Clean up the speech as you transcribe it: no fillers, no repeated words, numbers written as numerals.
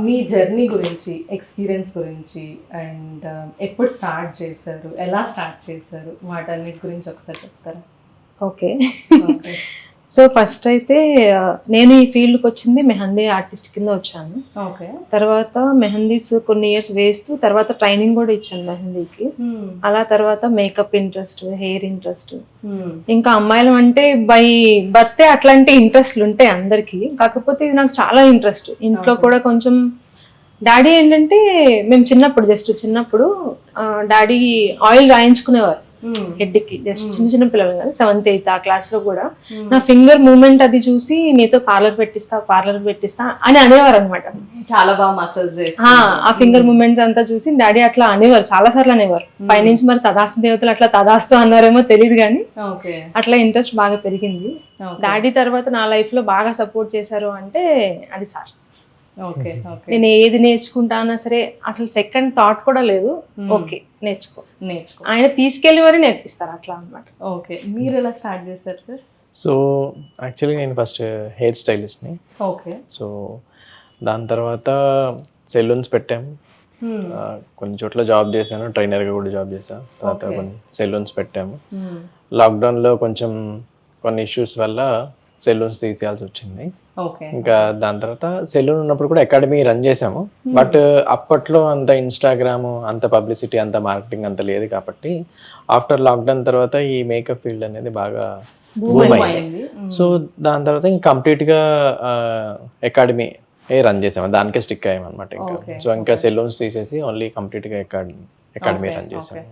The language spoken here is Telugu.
మీ జర్నీ గురించి, ఎక్స్పీరియన్స్ గురించి అండ్ ఎప్పుడు స్టార్ట్ చేశారు, ఎలా స్టార్ట్ చేశారు, వాటన్నిటి గురించి ఒకసారి చెప్తారా? ఓకే. ఓకే. సో ఫస్ట్ అయితే నేను ఈ ఫీల్డ్కి వచ్చింది మెహందీ ఆర్టిస్ట్ కింద వచ్చాను. ఓకే. తర్వాత మెహందీస్ కొన్ని ఇయర్స్ వేస్తూ తర్వాత ట్రైనింగ్ కూడా ఇచ్చాను మెహందీకి. అలా తర్వాత మేకప్ ఇంట్రెస్ట్, హెయిర్ ఇంట్రెస్ట్, ఇంకా అమ్మాయిలు అంటే బై బర్తే అట్లాంటి ఇంట్రెస్ట్లు ఉంటాయి అందరికీ. కాకపోతే ఇది నాకు చాలా ఇంట్రెస్ట్. ఇంట్లో కూడా కొంచెం డాడీ ఏంటంటే మేము చిన్నప్పుడు డాడీ ఆయిల్ రాయించుకునేవారు హెడ్ కి. జస్ట్ చిన్న పిల్లలు కదా, 7th 8th ఆ క్లాస్ లో కూడా నా ఫింగర్ మూమెంట్ అది చూసి నీతో పార్లర్ పెట్టిస్తా అని అనేవారు అనమాట. చాలా బాగా మసాజ్ చేసి ఆ ఫింగర్ మూమెంట్స్ అంతా చూసి డాడీ అట్లా అనేవారు, చాలా సార్లు అనేవారు. పైనుంచి మరి తదాస్తు దేవతలు అట్లా తదాస్తు అన్నారేమో తెలియదు కానీ అట్లా ఇంట్రెస్ట్ బాగా పెరిగింది. డాడీ తర్వాత నా లైఫ్ లో బాగా సపోర్ట్ చేశారు అంటే అది సార్. నేను ఏది నేర్చుకుంటానా సరే అసలు సెకండ్ థాట్ కూడా లేదు, ఓకే నేర్చుకో. ఆయన తీసుకెళ్ళి మరి నేర్పిస్తారు అట్లా అన్నమాట. ఓకే. మీరు ఎలా స్టార్ట్ చేశారు సార్? సో యాక్చువల్లీ నేను ఫస్ట్ హెయిర్ స్టైలిస్ట్ని. ఓకే. సో దాని తర్వాత సెలూన్స్ పెట్టాము, కొన్ని చోట్ల జాబ్ చేశాను, ట్రైనర్గా కూడా జాబ్ చేశాను. తర్వాత కొన్ని సెలూన్స్ పెట్టాము. లాక్డౌన్లో కొంచెం కొన్ని ఇష్యూస్ వల్ల సెలూన్స్ తీసేయాల్సి వచ్చింది. ఇంకా దాని తర్వాత సెలూన్ ఉన్నప్పుడు కూడా అకాడమీ రన్ చేసాము. బట్ అప్పట్లో అంత ఇన్స్టాగ్రామ్, అంత పబ్లిసిటీ, అంత మార్కెటింగ్ అంత లేదు కాబట్టి ఆఫ్టర్ లాక్డౌన్ తర్వాత ఈ మేకప్ ఫీల్డ్ అనేది బాగా బూమ్ అయింది. సో దాని తర్వాత ఇంకా కంప్లీట్గా అకాడమీ రన్ చేసాము, దానికే స్టిక్ అయ్యాము అనమాట. ఇంకా సో ఇంకా సెలూన్స్ తీసేసి ఓన్లీ కంప్లీట్గా అకాడమీ రన్ చేసాము.